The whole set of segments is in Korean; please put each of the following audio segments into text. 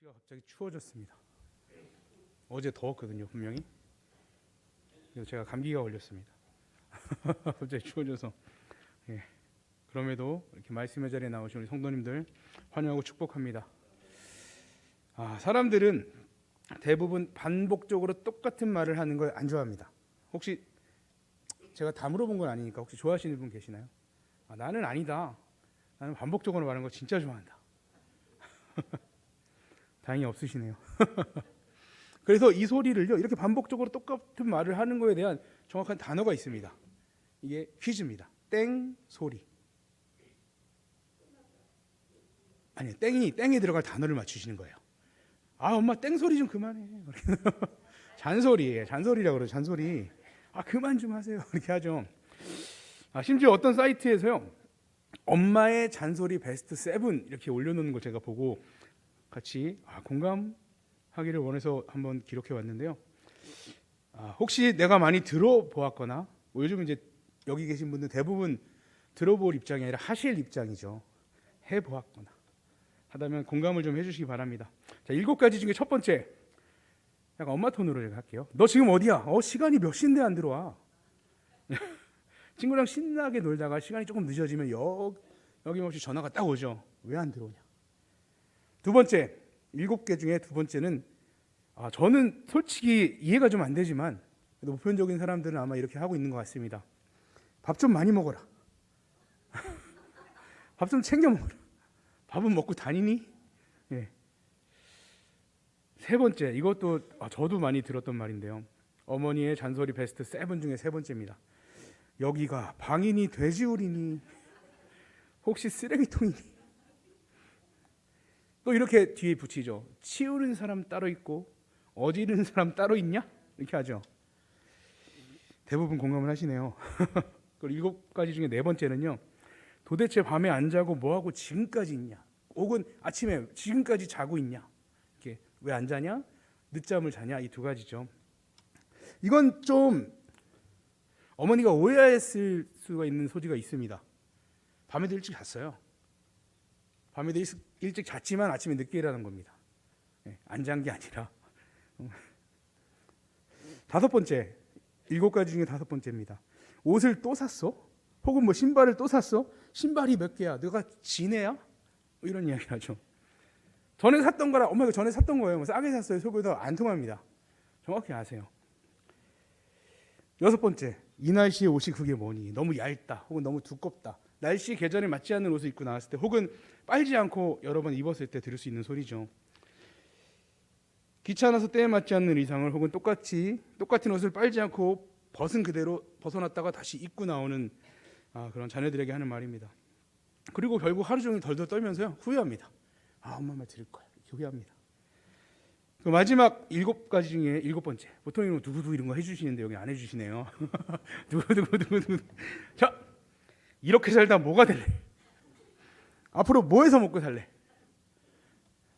날씨가 갑자기 추워졌습니다. 어제 더웠거든요, 분명히. 그래서 제가 감기가 걸렸습니다. 갑자기 추워져서. 예. 그럼에도 이렇게 말씀의 자리에 나오신 우리 성도님들 환영하고 축복합니다. 사람들은 대부분 반복적으로 똑같은 말을 하는 걸 안 좋아합니다. 혹시 제가 다 물어본 건 아니니까 혹시 좋아하시는 분 계시나요? 나는 아니다. 나는 반복적으로 말하는 거 진짜 좋아한다. 다행히 없으시네요. 그래서 이 소리를요, 이렇게 반복적으로 똑같은 말을 하는 거에 대한 정확한 단어가 있습니다. 이게 퀴즈입니다. 땡 소리. 아니, 땡에 들어갈 단어를 맞추시는 거예요. 엄마 땡 소리 좀 그만해. 잔소리예요. 잔소리라고 그러죠. 잔소리. 그만 좀 하세요. 이렇게 하죠. 심지어 어떤 사이트에서요, 엄마의 잔소리 베스트 7 이렇게 올려놓는 걸 제가 보고 같이 공감하기를 원해서 한번 기록해 왔는데요. 혹시 내가 많이 들어보았거나 요즘 이제 여기 계신 분들 대부분 들어볼 입장이 아니라 하실 입장이죠. 해보았거나 하다면 공감을 좀 해주시기 바랍니다. 자, 7가지 중에 첫 번째, 약간 엄마 톤으로 제가 할게요. 너 지금 어디야? 시간이 몇 시인데 안 들어와? 친구랑 신나게 놀다가 시간이 조금 늦어지면 여김없이 전화가 딱 오죠. 왜 안 들어오냐? 두 번째, 7개 중에 두 번째는 저는 솔직히 이해가 좀 안 되지만 그래도 보편적인 사람들은 아마 이렇게 하고 있는 것 같습니다. 밥 좀 많이 먹어라. 밥 좀 챙겨 먹어라. 밥은 먹고 다니니? 예. 세 번째, 이것도 저도 많이 들었던 말인데요. 어머니의 잔소리 베스트 7 중에 세 번째입니다. 여기가 방이니 돼지우리니 혹시 쓰레기통이니? 또 이렇게 뒤에 붙이죠. 치우는 사람 따로 있고 어지르는 사람 따로 있냐? 이렇게 하죠. 대부분 공감을 하시네요. 그리고 7가지 중에 네 번째는요, 도대체 밤에 안 자고 뭐하고 지금까지 있냐? 혹은 아침에 지금까지 자고 있냐? 이렇게 왜 안 자냐? 늦잠을 자냐? 이 두 가지죠. 이건 좀 어머니가 오해했을 수가 있는 소지가 있습니다. 밤에도 일찍 잤어요. 밤에도 일찍 잤지만 아침에 늦게 일어나는 겁니다. 안 잔 게 아니라. 다섯 번째, 7가지 중에 다섯 번째입니다. 옷을 또 샀어? 혹은 신발을 또 샀어? 신발이 몇 개야? 너가 지네야? 이런 이야기를 하죠. 전에 샀던 거라, 엄마가 전에 샀던 거예요. 싸게 샀어요. 속에서 안 통합니다. 정확히 아세요. 여섯 번째, 이 날씨에 옷이 그게 뭐니? 너무 얇다, 혹은 너무 두껍다. 날씨 계절에 맞지 않는 옷을 입고 나왔을 때, 혹은 빨지 않고 여러 번 입었을 때 들을 수 있는 소리죠. 귀찮아서 때에 맞지 않는 의상을, 혹은 똑같은 옷을 빨지 않고 벗은 그대로 벗어났다가 다시 입고 나오는 그런 자녀들에게 하는 말입니다. 그리고 결국 하루 종일 덜덜 떨면서요, 후회합니다. 엄마 말 들을 거야. 이렇게 후회합니다. 그 마지막 7가지 중에 7번째, 보통은 누구도 이런 거 해주시는데 여기 안 해주시네요. 누구. 자, 이렇게 살다 뭐가 될래? 앞으로 뭐 해서 먹고 살래?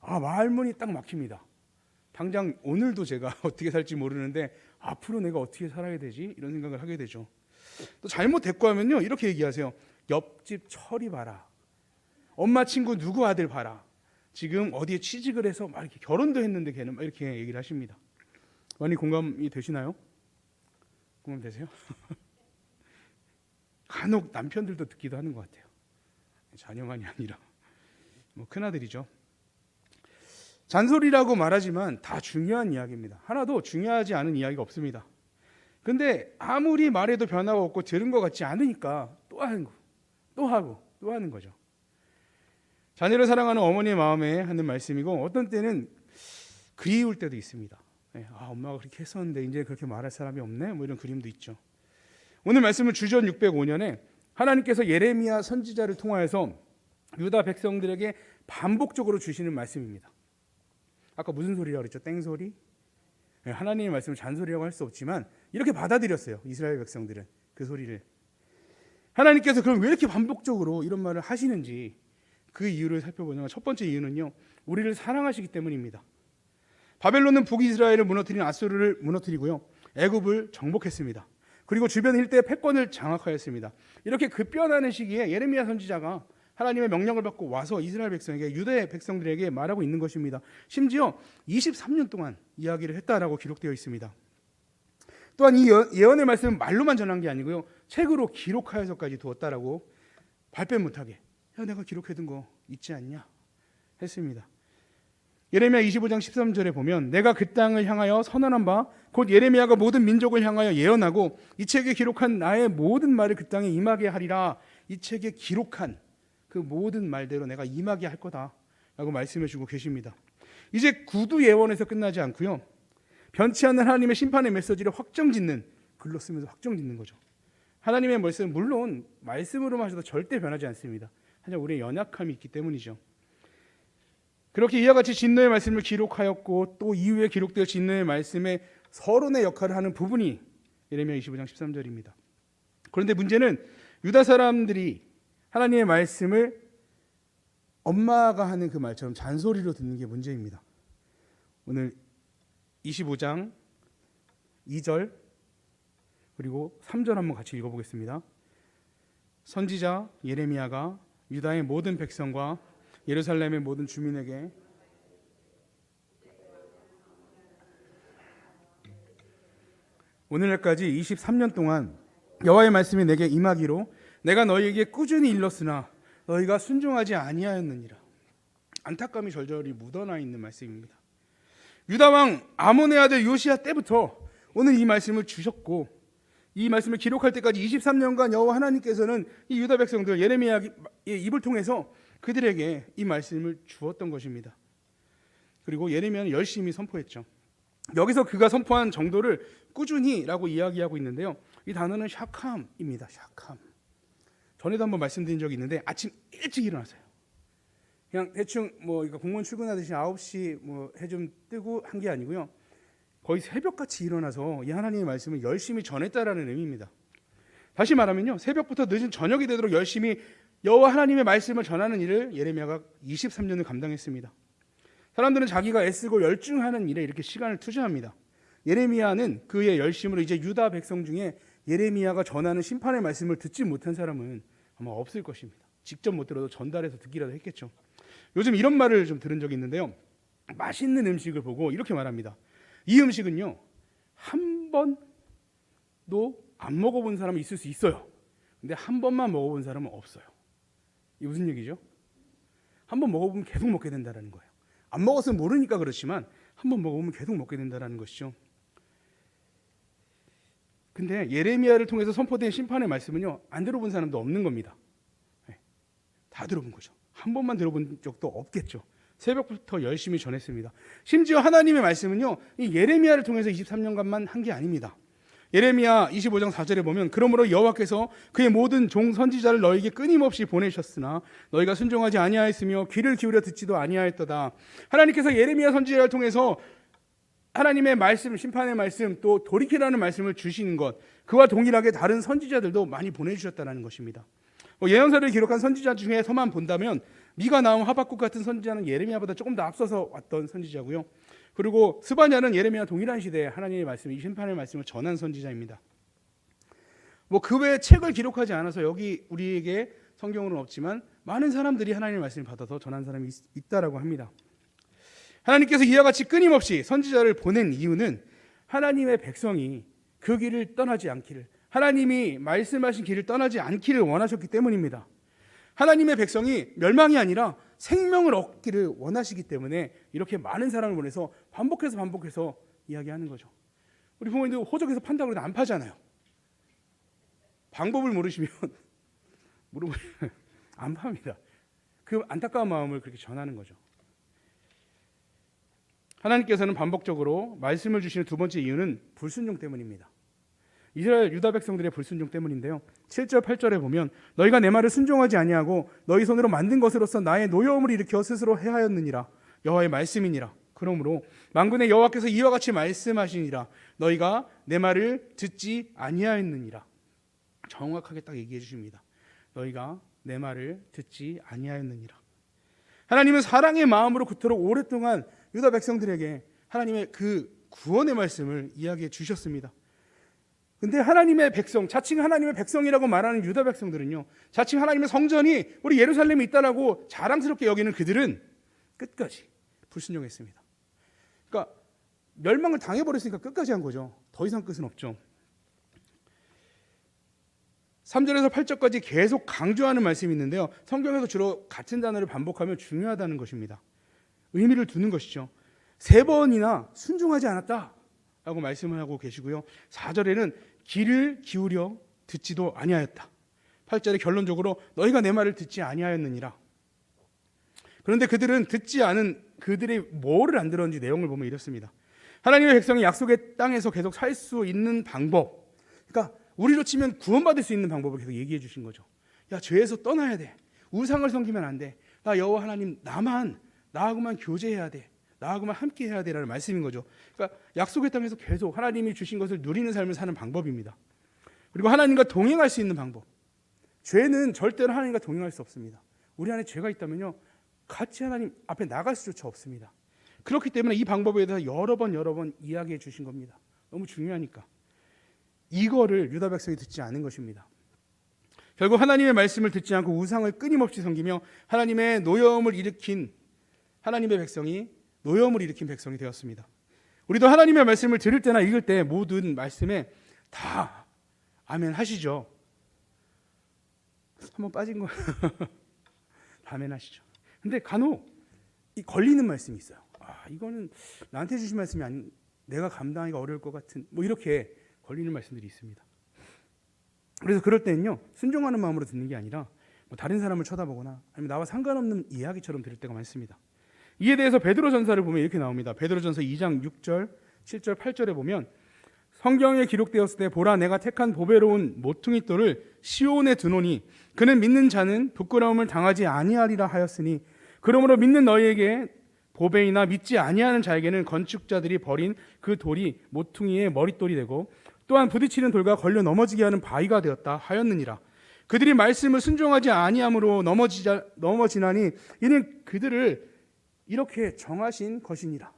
말문이 딱 막힙니다. 당장 오늘도 제가 어떻게 살지 모르는데 앞으로 내가 어떻게 살아야 되지? 이런 생각을 하게 되죠. 또 잘못 대꾸하면요, 이렇게 얘기하세요. 옆집 철이 봐라. 엄마 친구 누구 아들 봐라. 지금 어디에 취직을 해서 막 이렇게 결혼도 했는데 걔는 막 이렇게 얘기를 하십니다. 많이 공감이 되시나요? 공감되세요? 간혹 남편들도 듣기도 하는 것 같아요. 자녀만이 아니라 큰아들이죠. 잔소리라고 말하지만 다 중요한 이야기입니다. 하나도 중요하지 않은 이야기가 없습니다. 근데 아무리 말해도 변화가 없고 들은 것 같지 않으니까 또 하는 거죠. 자녀를 사랑하는 어머니의 마음에 하는 말씀이고, 어떤 때는 그리울 때도 있습니다. 엄마가 그렇게 했었는데 이제 그렇게 말할 사람이 없네, 이런 그림도 있죠. 오늘 말씀은 주전 605년에 하나님께서 예레미야 선지자를 통하여서 유다 백성들에게 반복적으로 주시는 말씀입니다. 아까 무슨 소리라고 그랬죠? 땡소리? 하나님의 말씀을 잔소리라고 할 수 없지만 이렇게 받아들였어요. 이스라엘 백성들은 그 소리를. 하나님께서 그럼 왜 이렇게 반복적으로 이런 말을 하시는지 그 이유를 살펴보자면, 첫 번째 이유는요, 우리를 사랑하시기 때문입니다. 바벨론은 북이스라엘을 무너뜨린 아수르를 무너뜨리고요, 애굽을 정복했습니다. 그리고 주변 일대의 패권을 장악하였습니다. 이렇게 급변하는 시기에 예레미야 선지자가 하나님의 명령을 받고 와서 이스라엘 백성에게, 유대 백성들에게 말하고 있는 것입니다. 심지어 23년 동안 이야기를 했다라고 기록되어 있습니다. 또한 이 예언의 말씀은 말로만 전한 게 아니고요, 책으로 기록하여서까지 두었다라고 발뺌 못하게, 야 내가 기록해둔 거 있지 않냐 했습니다. 예레미야 25장 13절에 보면 내가 그 땅을 향하여 선언한 바 곧 예레미야가 모든 민족을 향하여 예언하고 이 책에 기록한 나의 모든 말을 그 땅에 임하게 하리라. 이 책에 기록한 그 모든 말대로 내가 임하게 할 거다 라고 말씀해 주고 계십니다. 이제 구두 예언에서 끝나지 않고요, 변치 않는 하나님의 심판의 메시지를 확정짓는, 글로 쓰면서 확정짓는 거죠. 하나님의 말씀은 물론 말씀으로만 하셔도 절대 변하지 않습니다. 하지만 우리의 연약함이 있기 때문이죠. 그렇게 이와 같이 진노의 말씀을 기록하였고 또 이후에 기록되어 진노의 말씀에 서론의 역할을 하는 부분이 예레미야 25장 13절입니다. 그런데 문제는 유다 사람들이 하나님의 말씀을 엄마가 하는 그 말처럼 잔소리로 듣는 게 문제입니다. 오늘 25장 2절 그리고 3절 한번 같이 읽어보겠습니다. 선지자 예레미야가 유다의 모든 백성과 예루살렘의 모든 주민에게 오늘날까지 23년 동안 여호와의 말씀이 내게 임하기로 내가 너희에게 꾸준히 일렀으나 너희가 순종하지 아니하였느니라. 안타까움이 절절히 묻어나 있는 말씀입니다. 유다 왕 아몬의 아들 요시야 때부터 오늘 이 말씀을 주셨고, 이 말씀을 기록할 때까지 23년간 여호와 하나님께서는 이 유다 백성들 예레미야의 입을 통해서 그들에게 이 말씀을 주었던 것입니다. 그리고 예레미야는 열심히 선포했죠. 여기서 그가 선포한 정도를 꾸준히라고 이야기하고 있는데요, 이 단어는 샤캄입니다. 샤캄. 전에도 한번 말씀드린 적이 있는데 아침 일찍 일어나세요. 그냥 대충 공무원 출근하듯이 9시 해 좀 뜨고 한 게 아니고요, 거의 새벽같이 일어나서 이 하나님의 말씀을 열심히 전했다라는 의미입니다. 다시 말하면요, 새벽부터 늦은 저녁이 되도록 열심히 여호와 하나님의 말씀을 전하는 일을 예레미야가 23년을 감당했습니다. 사람들은 자기가 애쓰고 열중하는 일에 이렇게 시간을 투자합니다. 예레미야는 그의 열심으로 이제 유다 백성 중에 예레미야가 전하는 심판의 말씀을 듣지 못한 사람은 아마 없을 것입니다. 직접 못 들어도 전달해서 듣기라도 했겠죠. 요즘 이런 말을 좀 들은 적이 있는데요, 맛있는 음식을 보고 이렇게 말합니다. 이 음식은요, 한 번도 안 먹어본 사람이 있을 수 있어요. 근데 한 번만 먹어본 사람은 없어요. 이게 무슨 얘기죠? 한 번 먹어보면 계속 먹게 된다는 거예요. 안 먹었으면 모르니까 그렇지만 한 번 먹어보면 계속 먹게 된다는 것이죠. 근데 예레미야를 통해서 선포된 심판의 말씀은요, 안 들어본 사람도 없는 겁니다. 다 들어본 거죠. 한 번만 들어본 적도 없겠죠. 새벽부터 열심히 전했습니다. 심지어 하나님의 말씀은요, 이 예레미야를 통해서 23년간만 한 게 아닙니다. 예레미야 25장 4절에 보면 그러므로 여호와께서 그의 모든 종 선지자를 너희에게 끊임없이 보내셨으나 너희가 순종하지 아니하였으며 귀를 기울여 듣지도 아니하였도다. 하나님께서 예레미야 선지자를 통해서 하나님의 말씀, 심판의 말씀, 또 돌이키라는 말씀을 주시는 것, 그와 동일하게 다른 선지자들도 많이 보내주셨다는 것입니다. 예언서를 기록한 선지자 중에서만 본다면 미가, 나움, 하박국 같은 선지자는 예레미야보다 조금 더 앞서서 왔던 선지자고요. 그리고 스바냐는 예레미야 동일한 시대에 하나님의 말씀, 이 심판의 말씀을 전한 선지자입니다. 그 외에 책을 기록하지 않아서 여기 우리에게 성경으로는 없지만 많은 사람들이 하나님의 말씀을 받아서 전한 사람이 있다라고 합니다. 하나님께서 이와 같이 끊임없이 선지자를 보낸 이유는 하나님의 백성이 그 길을 떠나지 않기를, 하나님이 말씀하신 길을 떠나지 않기를 원하셨기 때문입니다. 하나님의 백성이 멸망이 아니라 생명을 얻기를 원하시기 때문에 이렇게 많은 사람을 보내서 반복해서 이야기하는 거죠. 우리 부모님들 호적에서 판다고 해도 안 파잖아요. 방법을 모르시면 안 팝니다. 그 안타까운 마음을 그렇게 전하는 거죠. 하나님께서는 반복적으로 말씀을 주시는 두 번째 이유는 불순종 때문입니다. 이스라엘 유다 백성들의 불순종 때문인데요, 7절 8절에 보면 너희가 내 말을 순종하지 아니하고 너희 손으로 만든 것으로서 나의 노여움을 일으켜 스스로 해하였느니라. 여호와의 말씀이니라. 그러므로 만군의 여호와께서 이와 같이 말씀하시니라. 너희가 내 말을 듣지 아니하였느니라. 정확하게 딱 얘기해 주십니다. 너희가 내 말을 듣지 아니하였느니라. 하나님은 사랑의 마음으로 그토록 오랫동안 유다 백성들에게 하나님의 그 구원의 말씀을 이야기해 주셨습니다. 근데 하나님의 백성, 자칭 하나님의 백성이라고 말하는 유다 백성들은요, 자칭 하나님의 성전이 우리 예루살렘에 있다라고 자랑스럽게 여기는 그들은 끝까지 불순종했습니다. 그러니까 멸망을 당해버렸으니까 끝까지 한 거죠. 더 이상 끝은 없죠. 3절에서 8절까지 계속 강조하는 말씀이 있는데요, 성경에서 주로 같은 단어를 반복하면 중요하다는 것입니다. 의미를 두는 것이죠. 3번이나 순종하지 않았다 라고 말씀을 하고 계시고요, 4절에는 귀를 기울여 듣지도 아니하였다. 8절에 결론적으로 너희가 내 말을 듣지 아니하였느니라. 그런데 그들은 듣지 않은 그들의 뭐를 안 들었는지 내용을 보면 이렇습니다. 하나님의 백성이 약속의 땅에서 계속 살 수 있는 방법, 그러니까 우리로 치면 구원받을 수 있는 방법을 계속 얘기해 주신 거죠. 야, 죄에서 떠나야 돼. 우상을 섬기면 안 돼. 나 여호와 하나님, 나하고만 교제해야 돼. 나하고만 함께 해야 되라는 말씀인 거죠. 그러니까 약속의 땅에서 계속 하나님이 주신 것을 누리는 삶을 사는 방법입니다. 그리고 하나님과 동행할 수 있는 방법. 죄는 절대로 하나님과 동행할 수 없습니다. 우리 안에 죄가 있다면요, 같이 하나님 앞에 나갈 수조차 없습니다. 그렇기 때문에 이 방법에 대해서 여러 번 이야기해 주신 겁니다. 너무 중요하니까. 이거를 유다 백성이 듣지 않은 것입니다. 결국 하나님의 말씀을 듣지 않고 우상을 끊임없이 섬기며 하나님의 노여움을 일으킨 백성이 되었습니다. 우리도 하나님의 말씀을 들을 때나 읽을 때 모든 말씀에 다 아멘 하시죠. 한번 빠진 거 아멘 하시죠. 근데 간혹 이 걸리는 말씀이 있어요. 이거는 나한테 주신 말씀이 아닌, 내가 감당하기가 어려울 것 같은, 뭐 이렇게 걸리는 말씀들이 있습니다. 그래서 그럴 때는요, 순종하는 마음으로 듣는 게 아니라 뭐 다른 사람을 쳐다보거나 아니면 나와 상관없는 이야기처럼 들을 때가 많습니다. 이에 대해서 베드로전서를 보면 이렇게 나옵니다. 베드로전서 2장 6절, 7절, 8절에 보면 성경에 기록되었을 때 보라, 내가 택한 보배로운 모퉁이 돌을 시온에 두노니 그는 믿는 자는 부끄러움을 당하지 아니하리라 하였으니, 그러므로 믿는 너희에게 보배이나 믿지 아니하는 자에게는 건축자들이 버린 그 돌이 모퉁이의 머릿돌이 되고 또한 부딪히는 돌과 걸려 넘어지게 하는 바위가 되었다 하였느니라. 그들이 말씀을 순종하지 아니함으로 넘어지나니 이는 그들을 이렇게 정하신 것이니라.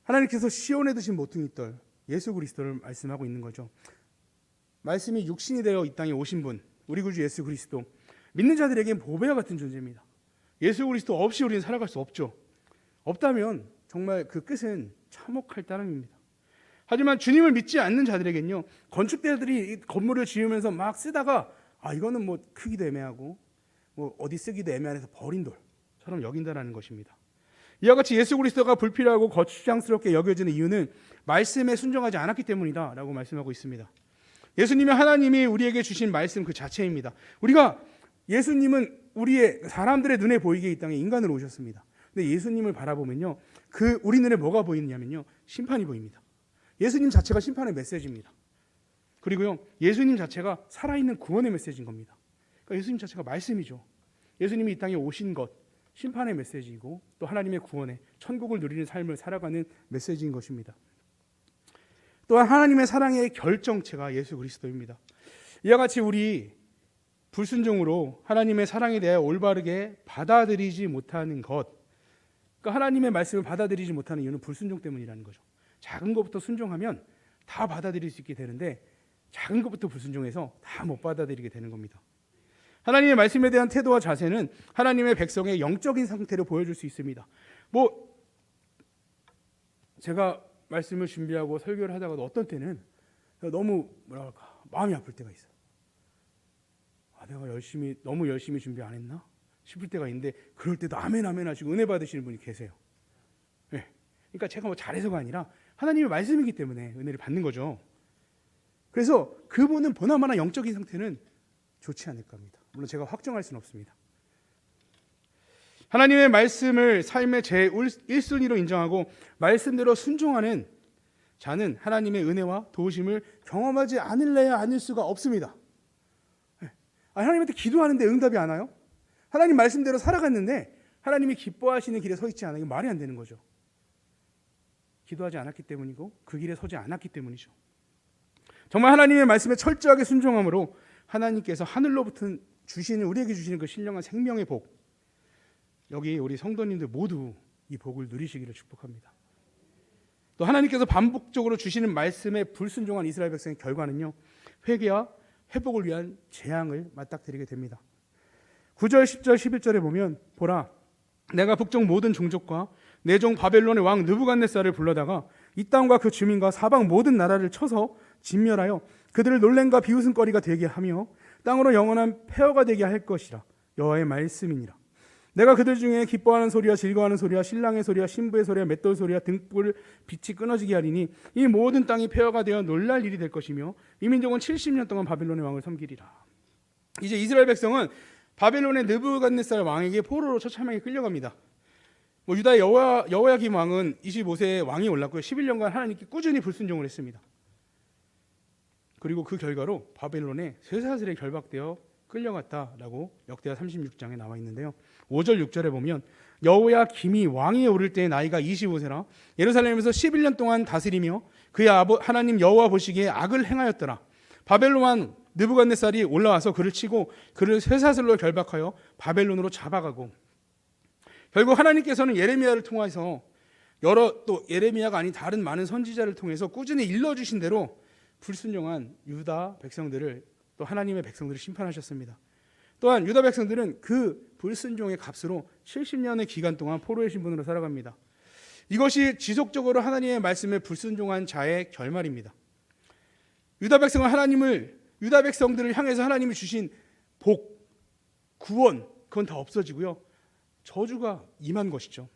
하나님께서 시온에 두신 모퉁이돌 예수 그리스도를 말씀하고 있는 거죠. 말씀이 육신이 되어 이 땅에 오신 분, 우리 구주 예수 그리스도, 믿는 자들에게는 보배와 같은 존재입니다. 예수 그리스도 없이 우리는 살아갈 수 없죠. 없다면 정말 그 끝은 참혹할 따름입니다. 하지만 주님을 믿지 않는 자들에겐요, 건축대들이 이 건물을 지으면서 막 쓰다가 이거는 뭐 크기도 애매하고 뭐 어디 쓰기도 애매해서 버린 돌처럼 여긴다라는 것입니다. 이와 같이 예수 그리스도가 불필요하고 거추장스럽게 여겨지는 이유는 말씀에 순종하지 않았기 때문이다 라고 말씀하고 있습니다. 예수님이 하나님이 우리에게 주신 말씀 그 자체입니다. 예수님은 우리의 사람들의 눈에 보이게 이 땅에 인간으로 오셨습니다. 근데 예수님을 바라보면요, 우리 눈에 뭐가 보이느냐면요, 심판이 보입니다. 예수님 자체가 심판의 메시지입니다. 그리고요, 예수님 자체가 살아있는 구원의 메시지인 겁니다. 그러니까 예수님 자체가 말씀이죠. 예수님이 이 땅에 오신 것, 심판의 메시지이고 또 하나님의 구원의 천국을 누리는 삶을 살아가는 메시지인 것입니다. 또한 하나님의 사랑의 결정체가 예수 그리스도입니다. 이와 같이 우리 불순종으로 하나님의 사랑에 대해 올바르게 받아들이지 못하는 것, 그러니까 하나님의 말씀을 받아들이지 못하는 이유는 불순종 때문이라는 거죠. 작은 것부터 순종하면 다 받아들일 수 있게 되는데 작은 것부터 불순종해서 다 못 받아들이게 되는 겁니다. 하나님의 말씀에 대한 태도와 자세는 하나님의 백성의 영적인 상태를 보여줄 수 있습니다. 제가 말씀을 준비하고 설교를 하다가도 어떤 때는 너무 마음이 아플 때가 있어요. 내가 너무 열심히 준비 안 했나 싶을 때가 있는데, 그럴 때도 아멘 아멘 하시고 은혜 받으시는 분이 계세요. 네. 그러니까 제가 뭐 잘해서가 아니라 하나님의 말씀이기 때문에 은혜를 받는 거죠. 그래서 그분은 보나마나 영적인 상태는 좋지 않을까 합니다. 물론 제가 확정할 수는 없습니다. 하나님의 말씀을 삶의 제1순위로 인정하고 말씀대로 순종하는 자는 하나님의 은혜와 도우심을 경험하지 않을래야 않을 수가 없습니다. 하나님한테 기도하는데 응답이 안 와요? 하나님 말씀대로 살아갔는데 하나님이 기뻐하시는 길에 서 있지 않아요? 말이 안 되는 거죠. 기도하지 않았기 때문이고 그 길에 서지 않았기 때문이죠. 정말 하나님의 말씀에 철저하게 순종함으로 하나님께서 하늘로부터 우리에게 주시는 그 신령한 생명의 복, 여기 우리 성도님들 모두 이 복을 누리시기를 축복합니다. 또 하나님께서 반복적으로 주시는 말씀에 불순종한 이스라엘 백성의 결과는요, 회개와 회복을 위한 재앙을 맞닥뜨리게 됩니다. 9절, 10절, 11절에 보면 보라, 내가 북쪽 모든 종족과 내 종 바벨론의 왕 느부갓네살을 불러다가 이 땅과 그 주민과 사방 모든 나라를 쳐서 진멸하여 그들을 놀램과 비웃음거리가 되게 하며 땅으로 영원한 폐허가 되게 할 것이라. 여호와의 말씀이니라. 내가 그들 중에 기뻐하는 소리와 즐거워하는 소리와 신랑의 소리와 신부의 소리와 맷돌 소리와 등불 빛이 끊어지게 하리니 이 모든 땅이 폐허가 되어 놀랄 일이 될 것이며 이 민족은 70년 동안 바벨론의 왕을 섬기리라. 이제 이스라엘 백성은 바벨론의 느부갓네살 왕에게 포로로 처참하게 끌려갑니다. 유다의 여호야김 왕은 25세에 왕이 올랐고요. 11년간 하나님께 꾸준히 불순종을 했습니다. 그리고 그 결과로 바벨론에 쇠사슬에 결박되어 끌려갔다라고 역대하 36장에 나와 있는데요. 5절 6절에 보면 여호야김이 왕위에 오를 때 나이가 25세라 예루살렘에서 11년 동안 다스리며 그의 하나님 여호와 보시기에 악을 행하였더라. 바벨론 왕 느부갓네살이 올라와서 그를 치고 그를 쇠사슬로 결박하여 바벨론으로 잡아가고, 결국 하나님께서는 예레미야를 통해서 또 예레미야가 아닌 다른 많은 선지자를 통해서 꾸준히 일러주신 대로 불순종한 유다 백성들을, 또 하나님의 백성들을 심판하셨습니다. 또한 유다 백성들은 그 불순종의 값으로 70년의 기간 동안 포로의 신분으로 살아갑니다. 이것이 지속적으로 하나님의 말씀에 불순종한 자의 결말입니다. 유다 백성들을 향해서 하나님이 주신 복, 구원, 그건 다 없어지고요, 저주가 임한 것이죠.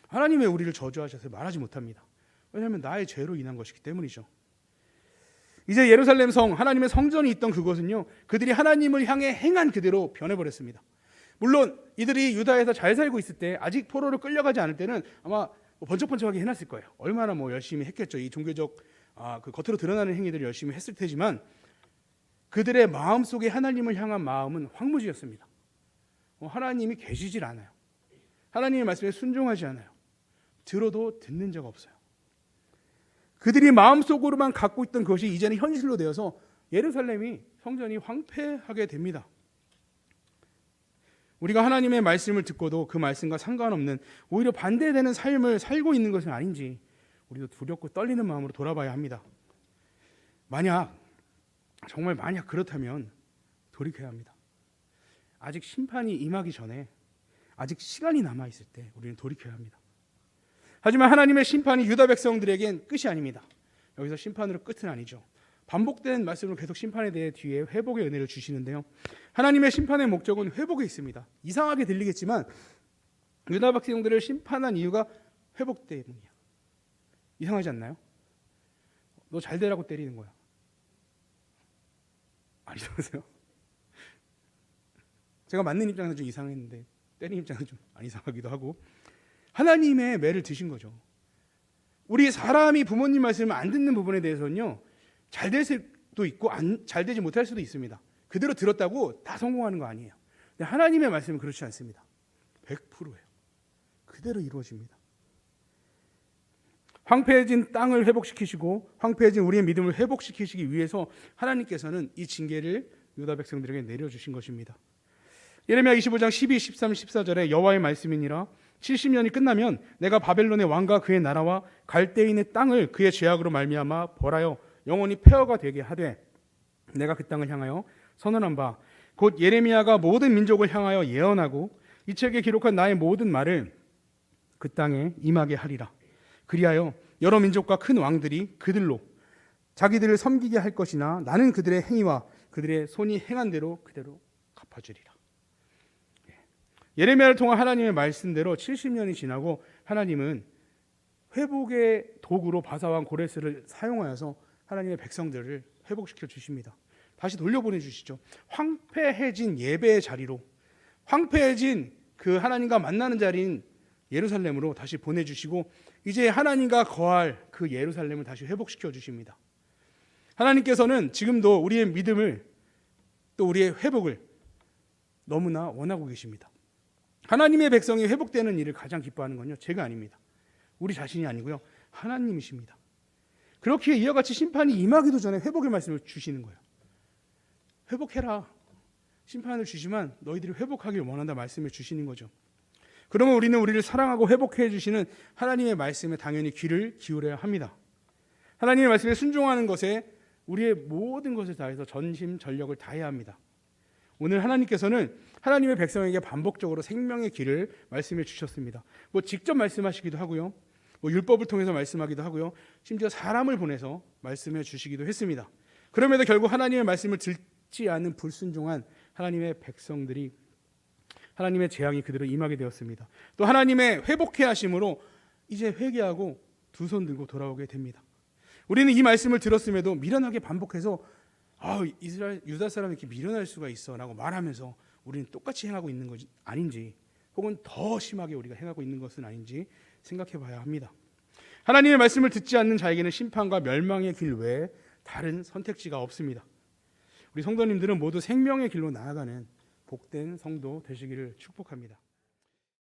하나님 왜 우리를 저주하셔서 말하지 못합니다. 왜냐하면 나의 죄로 인한 것이기 때문이죠. 이제 예루살렘 성, 하나님의 성전이 있던 그곳은요, 그들이 하나님을 향해 행한 그대로 변해버렸습니다. 물론 이들이 유다에서 잘 살고 있을 때, 아직 포로로 끌려가지 않을 때는 아마 번쩍번쩍하게 해놨을 거예요. 얼마나 열심히 했겠죠. 이 종교적 그 겉으로 드러나는 행위들을 열심히 했을 테지만 그들의 마음속에 하나님을 향한 마음은 황무지였습니다. 하나님이 계시질 않아요. 하나님의 말씀에 순종하지 않아요. 들어도 듣는 적 없어요. 그들이 마음속으로만 갖고 있던 것이 이제는 현실로 되어서 예루살렘이, 성전이 황폐하게 됩니다. 우리가 하나님의 말씀을 듣고도 그 말씀과 상관없는 오히려 반대되는 삶을 살고 있는 것은 아닌지 우리도 두렵고 떨리는 마음으로 돌아봐야 합니다. 정말 만약 그렇다면 돌이켜야 합니다. 아직 심판이 임하기 전에, 아직 시간이 남아있을 때 우리는 돌이켜야 합니다. 하지만 하나님의 심판이 유다 백성들에겐 끝이 아닙니다. 여기서 심판으로 끝은 아니죠. 반복된 말씀으로 계속 심판에 대해 뒤에 회복의 은혜를 주시는데요, 하나님의 심판의 목적은 회복에 있습니다. 이상하게 들리겠지만 유다 백성들을 심판한 이유가 회복 때문이야. 이상하지 않나요? 너 잘 되라고 때리는 거야. 아니세요? 제가 맞는 입장에서 좀 이상했는데 때리는 입장은 좀 안 이상하기도 하고, 하나님의 매를 드신 거죠. 우리 사람이 부모님 말씀을 안 듣는 부분에 대해서는요, 잘 될 수도 있고 잘 되지 못할 수도 있습니다. 그대로 들었다고 다 성공하는 거 아니에요. 근데 하나님의 말씀은 그렇지 않습니다. 100%예요. 그대로 이루어집니다. 황폐해진 땅을 회복시키시고 황폐해진 우리의 믿음을 회복시키시기 위해서 하나님께서는 이 징계를 유다 백성들에게 내려주신 것입니다. 예레미야 25장 12, 13, 14절에 여호와의 말씀이니라. 70년이 끝나면 내가 바벨론의 왕과 그의 나라와 갈대인의 땅을 그의 죄악으로 말미암아 벌하여 영원히 폐허가 되게 하되, 내가 그 땅을 향하여 선언한 바 곧 예레미야가 모든 민족을 향하여 예언하고 이 책에 기록한 나의 모든 말을 그 땅에 임하게 하리라. 그리하여 여러 민족과 큰 왕들이 그들로 자기들을 섬기게 할 것이나 나는 그들의 행위와 그들의 손이 행한 대로 그대로 갚아주리라. 예레미야를 통한 하나님의 말씀대로 70년이 지나고 하나님은 회복의 도구로 바사왕 고레스를 사용하여서 하나님의 백성들을 회복시켜 주십니다. 다시 돌려보내 주시죠. 황폐해진 예배의 자리로, 황폐해진 그 하나님과 만나는 자리인 예루살렘으로 다시 보내주시고, 이제 하나님과 거할 그 예루살렘을 다시 회복시켜 주십니다. 하나님께서는 지금도 우리의 믿음을, 또 우리의 회복을 너무나 원하고 계십니다. 하나님의 백성이 회복되는 일을 가장 기뻐하는 건요, 제가 아닙니다. 우리 자신이 아니고요, 하나님이십니다. 그렇기에 이와 같이 심판이 임하기도 전에 회복의 말씀을 주시는 거예요. 회복해라. 심판을 주시면 너희들이 회복하길 원한다 말씀을 주시는 거죠. 그러면 우리는 우리를 사랑하고 회복해 주시는 하나님의 말씀에 당연히 귀를 기울여야 합니다. 하나님의 말씀에 순종하는 것에 우리의 모든 것을 다해서 전심전력을 다해야 합니다. 오늘 하나님께서는 하나님의 백성에게 반복적으로 생명의 길을 말씀해 주셨습니다. 직접 말씀하시기도 하고요, 율법을 통해서 말씀하기도 하고요, 심지어 사람을 보내서 말씀해 주시기도 했습니다. 그럼에도 결국 하나님의 말씀을 듣지 않는 불순종한 하나님의 백성들이 하나님의 재앙이 그들을 임하게 되었습니다. 또 하나님의 회복해 하심으로 이제 회개하고 두 손 들고 돌아오게 됩니다. 우리는 이 말씀을 들었음에도 미련하게 반복해서 이스라엘 유다 사람이 이렇게 미련할 수가 있어 라고 말하면서 우리는 똑같이 행하고 있는 것이 아닌지, 혹은 더 심하게 우리가 행하고 있는 것은 아닌지 생각해 봐야 합니다. 하나님의 말씀을 듣지 않는 자에게는 심판과 멸망의 길 외에 다른 선택지가 없습니다. 우리 성도님들은 모두 생명의 길로 나아가는 복된 성도 되시기를 축복합니다.